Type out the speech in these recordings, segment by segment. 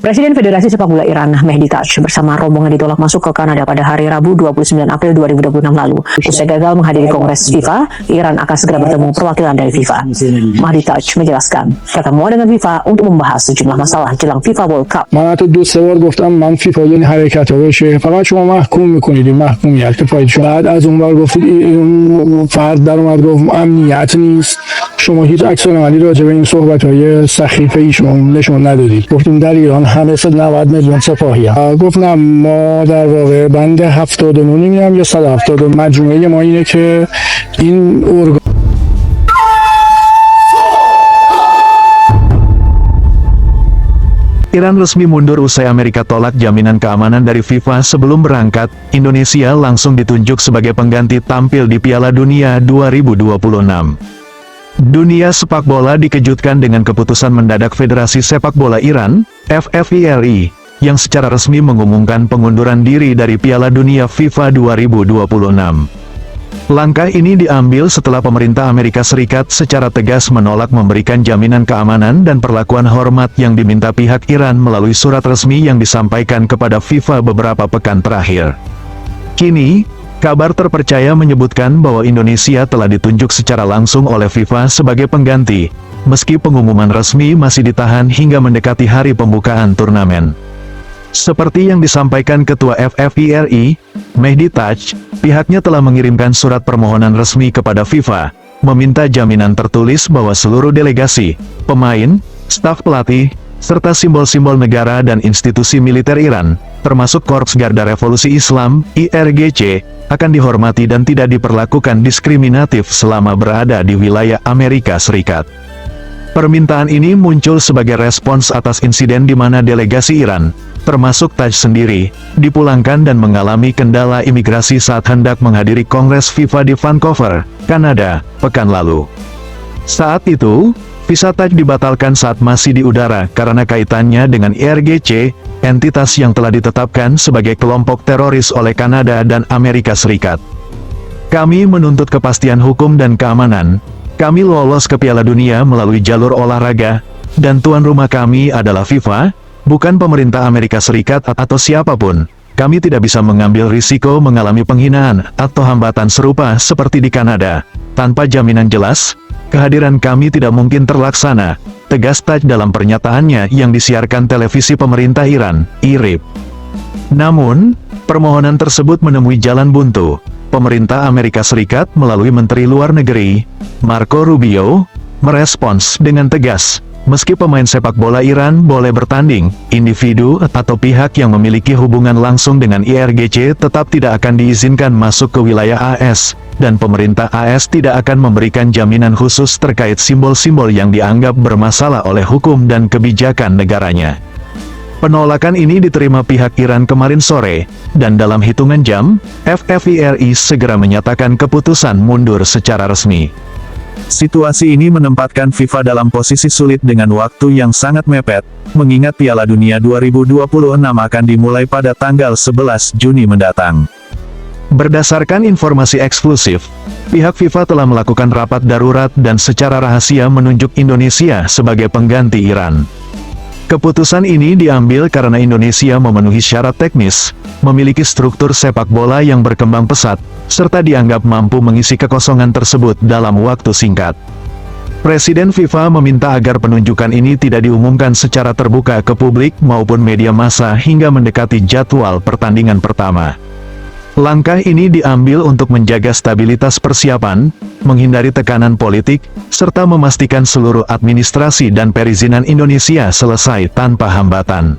Presiden Federasi Sepak Bola Iran, Mehdi Taj, bersama rombongan ditolak masuk ke Kanada pada hari Rabu 29 April 2026 lalu. Usai gagal menghadiri Kongres FIFA, Iran akan segera bertemu perwakilan dari FIFA. Mehdi Taj menjelaskan, pertemuan dengan FIFA untuk membahas sejumlah masalah jelang FIFA World Cup. من حتی دو سه بار گفتم من فیفا یعنی حرکت بشه، فقط شما محکوم میکنید، محکومیت پایید. بعد از اون بار گفتید اون فرد در اومد گفت امنیت نیست، شما هیچ عکس العملی راجع به این صحبت‌های سخیفه ایشون نشون ندادید. گفتیم در ایران همه 90 میلیون سپاهی هم. گفتم ما در واقع بند 79 میگم یا 170 مجموعه ما اینه که این Iran resmi mundur usai Amerika tolak jaminan keamanan dari FIFA sebelum berangkat. Indonesia langsung ditunjuk sebagai pengganti tampil di Piala Dunia 2026. Dunia sepak bola dikejutkan dengan keputusan mendadak Federasi Sepak Bola Iran, FFIRI, yang secara resmi mengumumkan pengunduran diri dari Piala Dunia FIFA 2026. Langkah ini diambil setelah pemerintah Amerika Serikat secara tegas menolak memberikan jaminan keamanan dan perlakuan hormat yang diminta pihak Iran melalui surat resmi yang disampaikan kepada FIFA beberapa pekan terakhir. Kini, kabar terpercaya menyebutkan bahwa Indonesia telah ditunjuk secara langsung oleh FIFA sebagai pengganti, meski pengumuman resmi masih ditahan hingga mendekati hari pembukaan turnamen. Seperti yang disampaikan Ketua FFIRI, Mehdi Taj, pihaknya telah mengirimkan surat permohonan resmi kepada FIFA, meminta jaminan tertulis bahwa seluruh delegasi, pemain, staf pelatih, serta simbol-simbol negara dan institusi militer Iran, termasuk Korps Garda Revolusi Islam, IRGC, akan dihormati dan tidak diperlakukan diskriminatif selama berada di wilayah Amerika Serikat. Permintaan ini muncul sebagai respons atas insiden di mana delegasi Iran, termasuk Taj sendiri, dipulangkan dan mengalami kendala imigrasi saat hendak menghadiri Kongres FIFA di Vancouver, Kanada, pekan lalu. Saat itu, visa Taj dibatalkan saat masih di udara karena kaitannya dengan IRGC, entitas yang telah ditetapkan sebagai kelompok teroris oleh Kanada dan Amerika Serikat. Kami menuntut kepastian hukum dan keamanan. Kami lolos ke Piala Dunia melalui jalur olahraga, dan tuan rumah kami adalah FIFA, bukan pemerintah Amerika Serikat atau siapapun. Kami tidak bisa mengambil risiko mengalami penghinaan atau hambatan serupa seperti di Kanada. Tanpa jaminan jelas, kehadiran kami tidak mungkin terlaksana, tegas Taj dalam pernyataannya yang disiarkan televisi pemerintah Iran, IRIB. Namun, permohonan tersebut menemui jalan buntu. Pemerintah Amerika Serikat melalui Menteri Luar Negeri, Marco Rubio, merespons dengan tegas, meski pemain sepak bola Iran boleh bertanding, individu atau pihak yang memiliki hubungan langsung dengan IRGC tetap tidak akan diizinkan masuk ke wilayah AS, dan pemerintah AS tidak akan memberikan jaminan khusus terkait simbol-simbol yang dianggap bermasalah oleh hukum dan kebijakan negaranya. Penolakan ini diterima pihak Iran kemarin sore, dan dalam hitungan jam, FFIRI segera menyatakan keputusan mundur secara resmi. Situasi ini menempatkan FIFA dalam posisi sulit dengan waktu yang sangat mepet, mengingat Piala Dunia 2026 akan dimulai pada tanggal 11 Juni mendatang. Berdasarkan informasi eksklusif, pihak FIFA telah melakukan rapat darurat dan secara rahasia menunjuk Indonesia sebagai pengganti Iran. Keputusan ini diambil karena Indonesia memenuhi syarat teknis, memiliki struktur sepak bola yang berkembang pesat, serta dianggap mampu mengisi kekosongan tersebut dalam waktu singkat. Presiden FIFA meminta agar penunjukan ini tidak diumumkan secara terbuka ke publik maupun media massa hingga mendekati jadwal pertandingan pertama. Langkah ini diambil untuk menjaga stabilitas persiapan, menghindari tekanan politik, serta memastikan seluruh administrasi dan perizinan Indonesia selesai tanpa hambatan.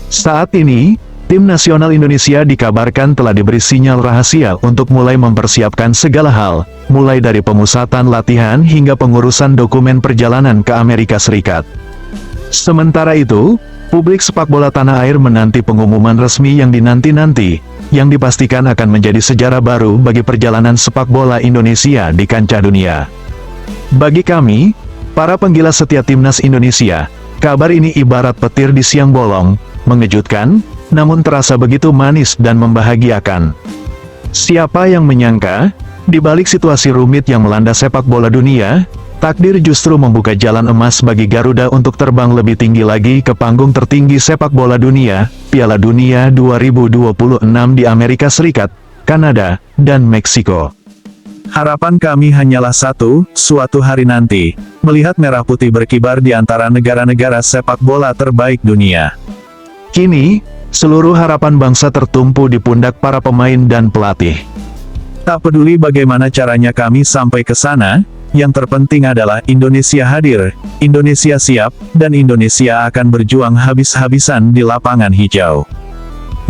Saat ini, tim nasional Indonesia dikabarkan telah diberi sinyal rahasia untuk mulai mempersiapkan segala hal, mulai dari pemusatan latihan hingga pengurusan dokumen perjalanan ke Amerika Serikat. Sementara itu, publik sepak bola tanah air menanti pengumuman resmi yang dinanti-nanti, yang dipastikan akan menjadi sejarah baru bagi perjalanan sepak bola Indonesia di kancah dunia. Bagi kami, para penggila setia timnas Indonesia, kabar ini ibarat petir di siang bolong, mengejutkan, namun terasa begitu manis dan membahagiakan. Siapa yang menyangka, di balik situasi rumit yang melanda sepak bola dunia, Takdir justru membuka jalan emas bagi Garuda untuk terbang lebih tinggi lagi ke panggung tertinggi sepak bola dunia, Piala Dunia 2026 di Amerika Serikat, Kanada, dan Meksiko. Harapan kami hanyalah satu, suatu hari nanti, melihat merah putih berkibar di antara negara-negara sepak bola terbaik dunia. Kini, seluruh harapan bangsa tertumpu di pundak para pemain dan pelatih. Tak peduli bagaimana caranya kami sampai ke sana, yang terpenting adalah Indonesia hadir, Indonesia siap, dan Indonesia akan berjuang habis-habisan di lapangan hijau.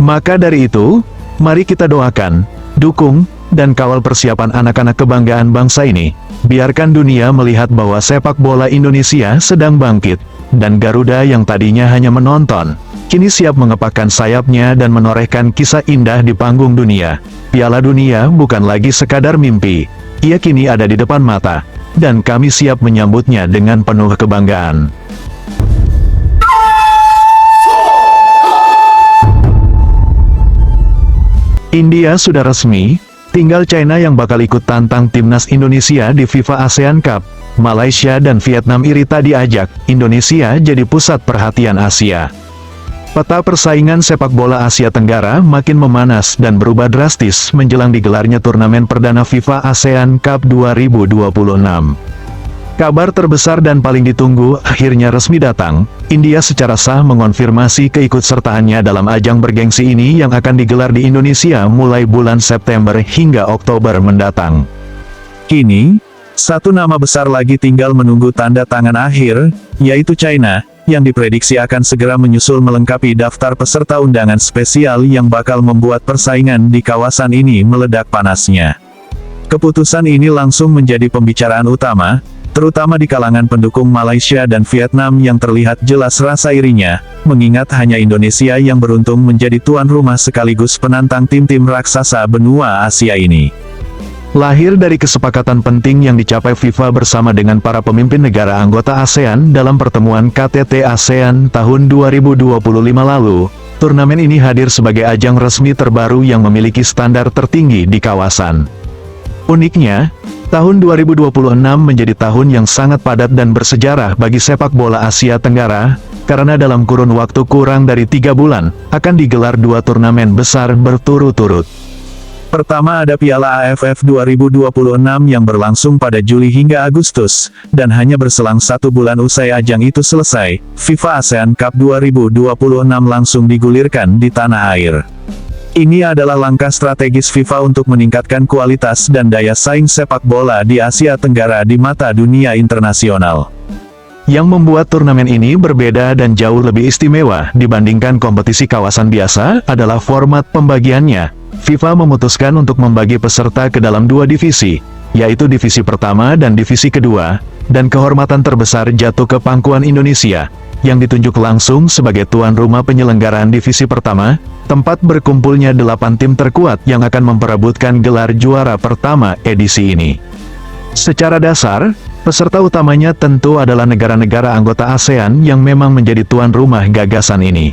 Maka dari itu, mari kita doakan, dukung, dan kawal persiapan anak-anak kebanggaan bangsa ini. Biarkan dunia melihat bahwa sepak bola Indonesia sedang bangkit, dan Garuda yang tadinya hanya menonton, kini siap mengepakkan sayapnya dan menorehkan kisah indah di panggung dunia. Piala Dunia bukan lagi sekadar mimpi, ia kini ada di depan mata, dan kami siap menyambutnya dengan penuh kebanggaan. India sudah resmi, tinggal China yang bakal ikut tantang timnas Indonesia di FIFA ASEAN Cup. Malaysia dan Vietnam iri tak diajak, Indonesia jadi pusat perhatian Asia. Peta persaingan sepak bola Asia Tenggara makin memanas dan berubah drastis menjelang digelarnya turnamen perdana FIFA ASEAN Cup 2026. Kabar terbesar dan paling ditunggu akhirnya resmi datang. India secara sah mengonfirmasi keikutsertaannya dalam ajang bergengsi ini yang akan digelar di Indonesia mulai bulan September hingga Oktober mendatang. Kini, satu nama besar lagi tinggal menunggu tanda tangan akhir, yaitu China, yang diprediksi akan segera menyusul melengkapi daftar peserta undangan spesial yang bakal membuat persaingan di kawasan ini meledak panasnya. Keputusan ini langsung menjadi pembicaraan utama, terutama di kalangan pendukung Malaysia dan Vietnam yang terlihat jelas rasa irinya, mengingat hanya Indonesia yang beruntung menjadi tuan rumah sekaligus penantang tim-tim raksasa benua Asia ini. Lahir dari kesepakatan penting yang dicapai FIFA bersama dengan para pemimpin negara anggota ASEAN dalam pertemuan KTT ASEAN tahun 2025 lalu, turnamen ini hadir sebagai ajang resmi terbaru yang memiliki standar tertinggi di kawasan. Uniknya, tahun 2026 menjadi tahun yang sangat padat dan bersejarah bagi sepak bola Asia Tenggara, karena dalam kurun waktu kurang dari 3 bulan, akan digelar 2 turnamen besar berturut-turut. Pertama ada Piala AFF 2026 yang berlangsung pada Juli hingga Agustus, dan hanya berselang 1 bulan usai ajang itu selesai, FIFA ASEAN Cup 2026 langsung digulirkan di tanah air. Ini adalah langkah strategis FIFA untuk meningkatkan kualitas dan daya saing sepak bola di Asia Tenggara di mata dunia internasional. Yang membuat turnamen ini berbeda dan jauh lebih istimewa dibandingkan kompetisi kawasan biasa adalah format pembagiannya. FIFA memutuskan untuk membagi peserta ke dalam 2 divisi, yaitu divisi pertama dan divisi kedua, dan kehormatan terbesar jatuh ke pangkuan Indonesia, yang ditunjuk langsung sebagai tuan rumah penyelenggaraan divisi pertama, tempat berkumpulnya 8 tim terkuat yang akan memperebutkan gelar juara pertama edisi ini. Secara dasar, peserta utamanya tentu adalah negara-negara anggota ASEAN yang memang menjadi tuan rumah gagasan ini.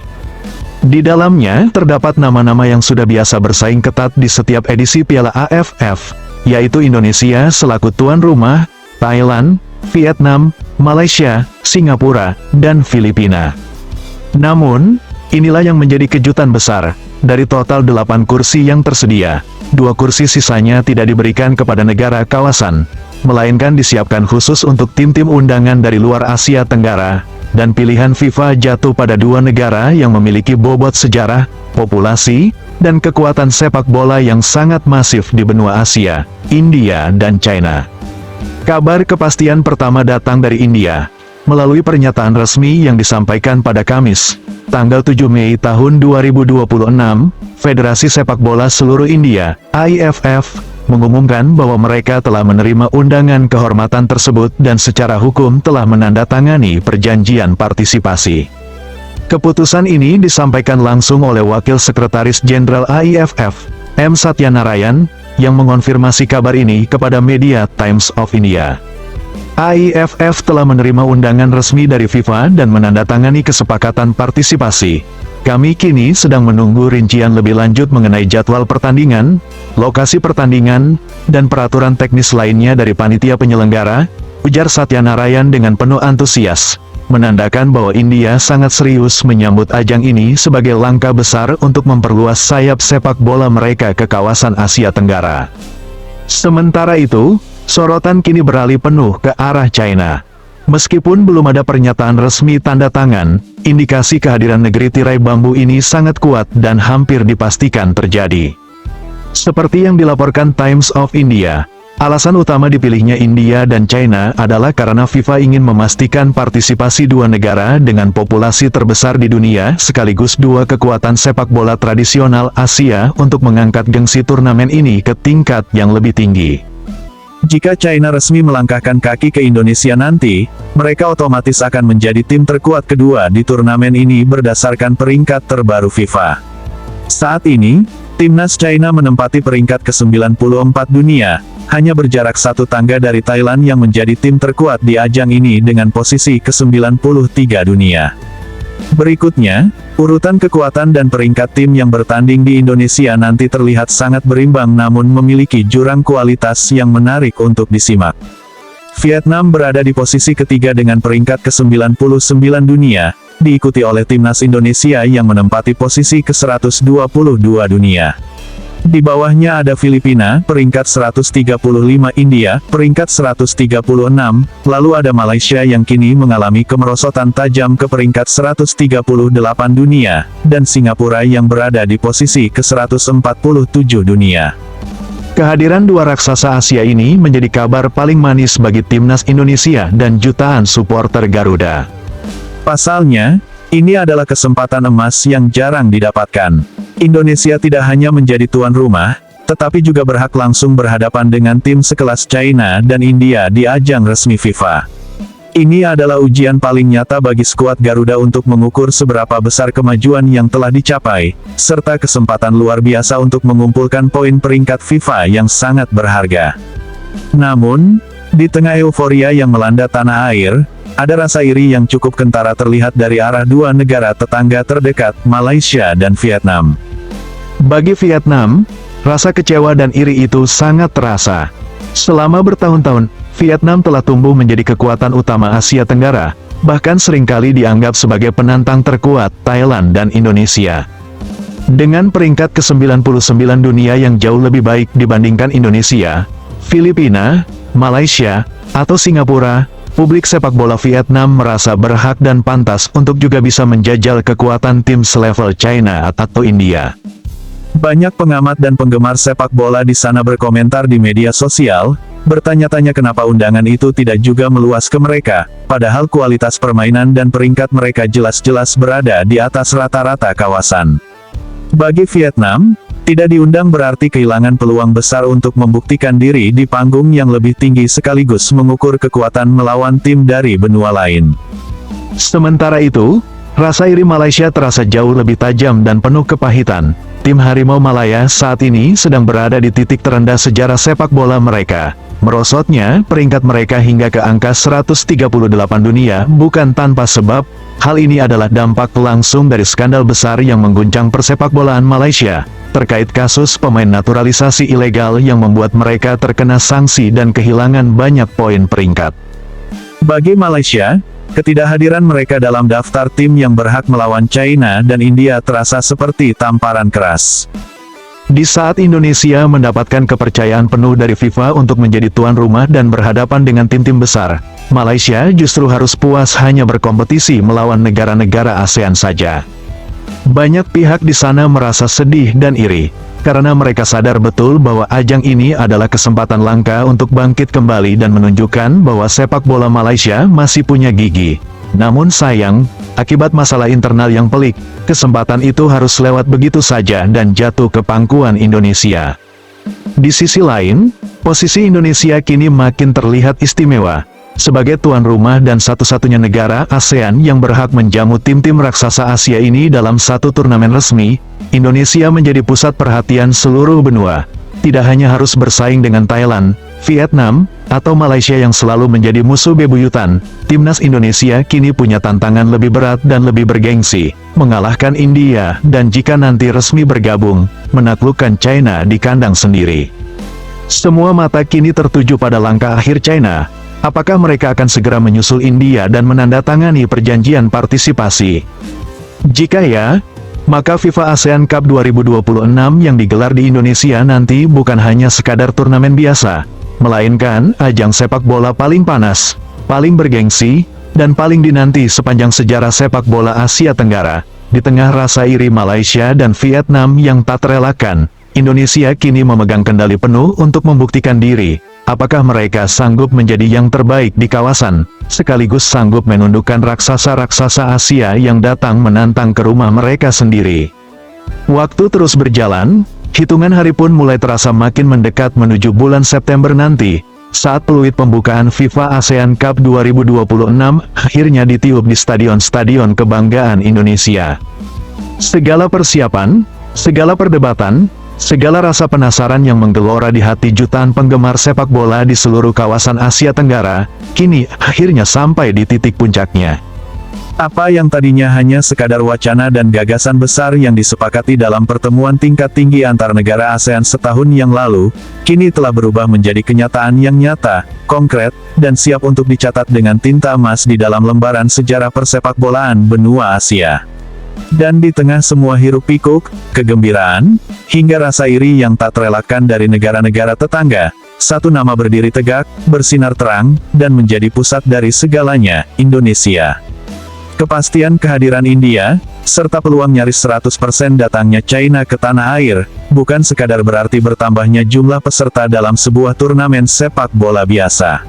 Di dalamnya terdapat nama-nama yang sudah biasa bersaing ketat di setiap edisi Piala AFF, yaitu Indonesia selaku tuan rumah, Thailand, Vietnam, Malaysia, Singapura, dan Filipina. Namun, inilah yang menjadi kejutan besar. Dari total 8 kursi yang tersedia, 2 kursi sisanya tidak diberikan kepada negara kawasan, melainkan disiapkan khusus untuk tim-tim undangan dari luar Asia Tenggara, dan pilihan FIFA jatuh pada 2 negara yang memiliki bobot sejarah, populasi, dan kekuatan sepak bola yang sangat masif di benua Asia, India dan China. Kabar kepastian pertama datang dari India, melalui pernyataan resmi yang disampaikan pada Kamis, tanggal 7 Mei tahun 2026, Federasi Sepak Bola Seluruh India, AIFF, mengumumkan bahwa mereka telah menerima undangan kehormatan tersebut dan secara hukum telah menandatangani perjanjian partisipasi. Keputusan ini disampaikan langsung oleh Wakil Sekretaris Jenderal AIFF, M. Satyanarayan, yang mengonfirmasi kabar ini kepada media Times of India. AIFF telah menerima undangan resmi dari FIFA dan menandatangani kesepakatan partisipasi. Kami kini sedang menunggu rincian lebih lanjut mengenai jadwal pertandingan, lokasi pertandingan, dan peraturan teknis lainnya dari panitia penyelenggara, ujar Satya Narayan dengan penuh antusias, menandakan bahwa India sangat serius menyambut ajang ini sebagai langkah besar untuk memperluas sayap sepak bola mereka ke kawasan Asia Tenggara. Sementara itu, sorotan kini beralih penuh ke arah China. Meskipun belum ada pernyataan resmi tanda tangan, indikasi kehadiran negeri tirai bambu ini sangat kuat dan hampir dipastikan terjadi. Seperti yang dilaporkan Times of India, alasan utama dipilihnya India dan China adalah karena FIFA ingin memastikan partisipasi dua negara dengan populasi terbesar di dunia sekaligus dua kekuatan sepak bola tradisional Asia untuk mengangkat gengsi turnamen ini ke tingkat yang lebih tinggi. Jika China resmi melangkahkan kaki ke Indonesia nanti, mereka otomatis akan menjadi tim terkuat kedua di turnamen ini berdasarkan peringkat terbaru FIFA. Saat ini, timnas China menempati peringkat ke-94 dunia, hanya berjarak satu tangga dari Thailand yang menjadi tim terkuat di ajang ini dengan posisi ke-93 dunia. Berikutnya, urutan kekuatan dan peringkat tim yang bertanding di Indonesia nanti terlihat sangat berimbang namun memiliki jurang kualitas yang menarik untuk disimak. Vietnam berada di posisi ketiga dengan peringkat ke-99 dunia, diikuti oleh timnas Indonesia yang menempati posisi ke-122 dunia. Di bawahnya ada Filipina, peringkat 135, India, peringkat 136, lalu ada Malaysia yang kini mengalami kemerosotan tajam ke peringkat 138 dunia, dan Singapura yang berada di posisi ke-147 dunia. Kehadiran dua raksasa Asia ini menjadi kabar paling manis bagi timnas Indonesia dan jutaan supporter Garuda. Pasalnya, ini adalah kesempatan emas yang jarang didapatkan. Indonesia tidak hanya menjadi tuan rumah, tetapi juga berhak langsung berhadapan dengan tim sekelas China dan India di ajang resmi FIFA. Ini adalah ujian paling nyata bagi skuad Garuda untuk mengukur seberapa besar kemajuan yang telah dicapai, serta kesempatan luar biasa untuk mengumpulkan poin peringkat FIFA yang sangat berharga. Namun, di tengah euforia yang melanda tanah air, ada rasa iri yang cukup kentara terlihat dari arah dua negara tetangga terdekat, Malaysia dan Vietnam. Bagi Vietnam, rasa kecewa dan iri itu sangat terasa. Selama bertahun-tahun, Vietnam telah tumbuh menjadi kekuatan utama Asia Tenggara, bahkan seringkali dianggap sebagai penantang terkuat Thailand dan Indonesia. Dengan peringkat ke-99 dunia yang jauh lebih baik dibandingkan Indonesia, Filipina, Malaysia, atau Singapura, publik sepak bola Vietnam merasa berhak dan pantas untuk juga bisa menjajal kekuatan tim selevel China atau India. Banyak pengamat dan penggemar sepak bola di sana berkomentar di media sosial, bertanya-tanya kenapa undangan itu tidak juga meluas ke mereka, padahal kualitas permainan dan peringkat mereka jelas-jelas berada di atas rata-rata kawasan. Bagi Vietnam, tidak diundang berarti kehilangan peluang besar untuk membuktikan diri di panggung yang lebih tinggi sekaligus mengukur kekuatan melawan tim dari benua lain. Sementara itu, rasa iri Malaysia terasa jauh lebih tajam dan penuh kepahitan. Tim Harimau Malaya saat ini sedang berada di titik terendah sejarah sepak bola mereka. Merosotnya, peringkat mereka hingga ke angka 138 dunia bukan tanpa sebab. Hal ini adalah dampak langsung dari skandal besar yang mengguncang persepakbolaan Malaysia, terkait kasus pemain naturalisasi ilegal yang membuat mereka terkena sanksi dan kehilangan banyak poin peringkat. Bagi Malaysia, ketidakhadiran mereka dalam daftar tim yang berhak melawan China dan India terasa seperti tamparan keras. Di saat Indonesia mendapatkan kepercayaan penuh dari FIFA untuk menjadi tuan rumah dan berhadapan dengan tim-tim besar, Malaysia justru harus puas hanya berkompetisi melawan negara-negara ASEAN saja. Banyak pihak di sana merasa sedih dan iri, karena mereka sadar betul bahwa ajang ini adalah kesempatan langka untuk bangkit kembali dan menunjukkan bahwa sepak bola Malaysia masih punya gigi. Namun sayang, akibat masalah internal yang pelik, kesempatan itu harus lewat begitu saja dan jatuh ke pangkuan Indonesia. Di sisi lain, posisi Indonesia kini makin terlihat istimewa. Sebagai tuan rumah dan satu-satunya negara ASEAN yang berhak menjamu tim-tim raksasa Asia ini dalam satu turnamen resmi, Indonesia menjadi pusat perhatian seluruh benua. Tidak hanya harus bersaing dengan Thailand, Vietnam, atau Malaysia yang selalu menjadi musuh bebuyutan, timnas Indonesia kini punya tantangan lebih berat dan lebih bergengsi, mengalahkan India, dan jika nanti resmi bergabung, menaklukkan China di kandang sendiri. Semua mata kini tertuju pada langkah akhir China. Apakah mereka akan segera menyusul India dan menandatangani perjanjian partisipasi? Jika ya, maka FIFA ASEAN Cup 2026 yang digelar di Indonesia nanti bukan hanya sekadar turnamen biasa, melainkan ajang sepak bola paling panas, paling bergengsi, dan paling dinanti sepanjang sejarah sepak bola Asia Tenggara. Di tengah rasa iri Malaysia dan Vietnam yang tak terelakkan, Indonesia kini memegang kendali penuh untuk membuktikan diri. Apakah mereka sanggup menjadi yang terbaik di kawasan, sekaligus sanggup menundukkan raksasa-raksasa Asia yang datang menantang ke rumah mereka sendiri? Waktu terus berjalan, hitungan hari pun mulai terasa makin mendekat menuju bulan September nanti, saat peluit pembukaan FIFA ASEAN Cup 2026 akhirnya ditiup di stadion-stadion kebanggaan Indonesia. Segala persiapan, segala perdebatan, segala rasa penasaran yang menggelora di hati jutaan penggemar sepak bola di seluruh kawasan Asia Tenggara, kini akhirnya sampai di titik puncaknya. Apa yang tadinya hanya sekadar wacana dan gagasan besar yang disepakati dalam pertemuan tingkat tinggi antar negara ASEAN setahun yang lalu, kini telah berubah menjadi kenyataan yang nyata, konkret, dan siap untuk dicatat dengan tinta emas di dalam lembaran sejarah persepakbolaan benua Asia. Dan di tengah semua hiruk-pikuk, kegembiraan, hingga rasa iri yang tak terelakkan dari negara-negara tetangga, satu nama berdiri tegak, bersinar terang, dan menjadi pusat dari segalanya, Indonesia. Kepastian kehadiran India, serta peluang nyaris 100% datangnya China ke tanah air, bukan sekadar berarti bertambahnya jumlah peserta dalam sebuah turnamen sepak bola biasa.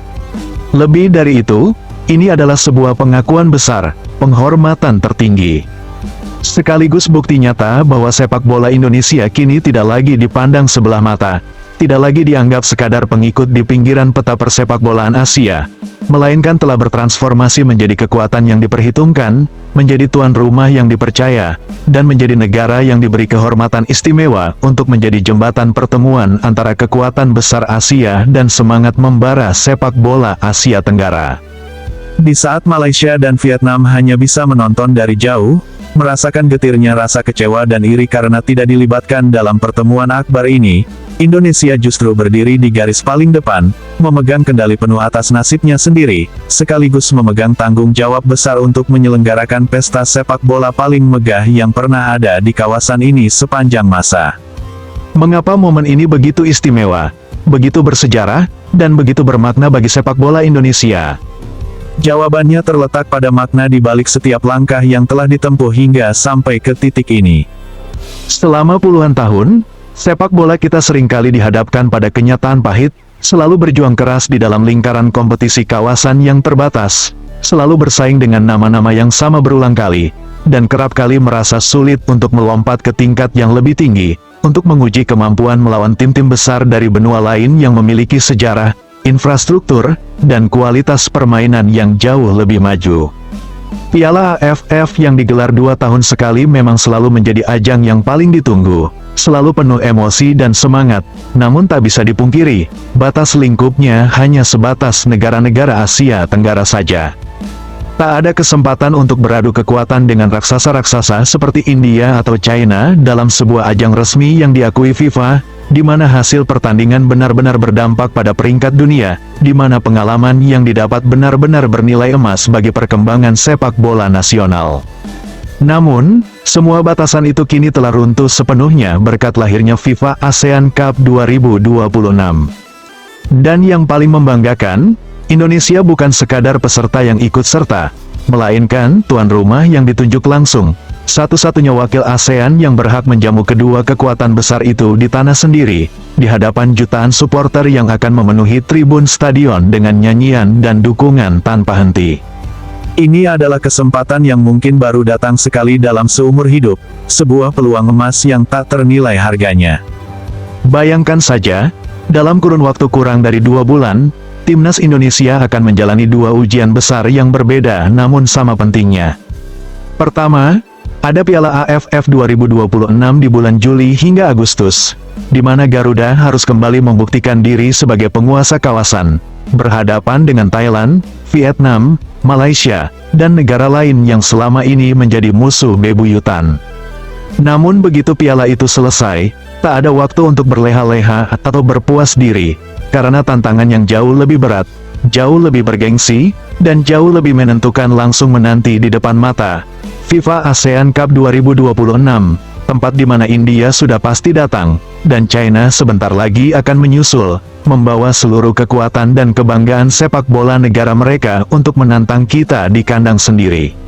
Lebih dari itu, ini adalah sebuah pengakuan besar, penghormatan tertinggi. Sekaligus bukti nyata bahwa sepak bola Indonesia kini tidak lagi dipandang sebelah mata, tidak lagi dianggap sekadar pengikut di pinggiran peta persepakbolaan Asia, melainkan telah bertransformasi menjadi kekuatan yang diperhitungkan, menjadi tuan rumah yang dipercaya, dan menjadi negara yang diberi kehormatan istimewa untuk menjadi jembatan pertemuan antara kekuatan besar Asia dan semangat membara sepak bola Asia Tenggara. Di saat Malaysia dan Vietnam hanya bisa menonton dari jauh, merasakan getirnya rasa kecewa dan iri karena tidak dilibatkan dalam pertemuan akbar ini, Indonesia justru berdiri di garis paling depan, memegang kendali penuh atas nasibnya sendiri, sekaligus memegang tanggung jawab besar untuk menyelenggarakan pesta sepak bola paling megah yang pernah ada di kawasan ini sepanjang masa. Mengapa momen ini begitu istimewa, begitu bersejarah, dan begitu bermakna bagi sepak bola Indonesia? Jawabannya terletak pada makna di balik setiap langkah yang telah ditempuh hingga sampai ke titik ini. Selama puluhan tahun, sepak bola kita seringkali dihadapkan pada kenyataan pahit, selalu berjuang keras di dalam lingkaran kompetisi kawasan yang terbatas, selalu bersaing dengan nama-nama yang sama berulang kali, dan kerap kali merasa sulit untuk melompat ke tingkat yang lebih tinggi, untuk menguji kemampuan melawan tim-tim besar dari benua lain yang memiliki sejarah, infrastruktur, dan kualitas permainan yang jauh lebih maju. Piala AFF yang digelar 2 tahun sekali memang selalu menjadi ajang yang paling ditunggu, selalu penuh emosi dan semangat, namun tak bisa dipungkiri, batas lingkupnya hanya sebatas negara-negara Asia Tenggara saja. Tak ada kesempatan untuk beradu kekuatan dengan raksasa-raksasa seperti India atau China dalam sebuah ajang resmi yang diakui FIFA, di mana hasil pertandingan benar-benar berdampak pada peringkat dunia, di mana pengalaman yang didapat benar-benar bernilai emas bagi perkembangan sepak bola nasional. Namun, semua batasan itu kini telah runtuh sepenuhnya berkat lahirnya FIFA ASEAN Cup 2026. Dan yang paling membanggakan, Indonesia bukan sekadar peserta yang ikut serta, melainkan tuan rumah yang ditunjuk langsung. Satu-satunya wakil ASEAN yang berhak menjamu kedua kekuatan besar itu di tanah sendiri, di hadapan jutaan supporter yang akan memenuhi tribun stadion dengan nyanyian dan dukungan tanpa henti. Ini adalah kesempatan yang mungkin baru datang sekali dalam seumur hidup, sebuah peluang emas yang tak ternilai harganya. Bayangkan saja, dalam kurun waktu kurang dari 2 bulan, Timnas Indonesia akan menjalani 2 ujian besar yang berbeda namun sama pentingnya. Pertama, ada Piala AFF 2026 di bulan Juli hingga Agustus, di mana Garuda harus kembali membuktikan diri sebagai penguasa kawasan, berhadapan dengan Thailand, Vietnam, Malaysia, dan negara lain yang selama ini menjadi musuh bebuyutan. Namun begitu piala itu selesai, tak ada waktu untuk berleha-leha atau berpuas diri, karena tantangan yang jauh lebih berat, jauh lebih bergengsi, dan jauh lebih menentukan langsung menanti di depan mata. FIFA ASEAN Cup 2026, tempat di mana India sudah pasti datang, dan China sebentar lagi akan menyusul, membawa seluruh kekuatan dan kebanggaan sepak bola negara mereka untuk menantang kita di kandang sendiri.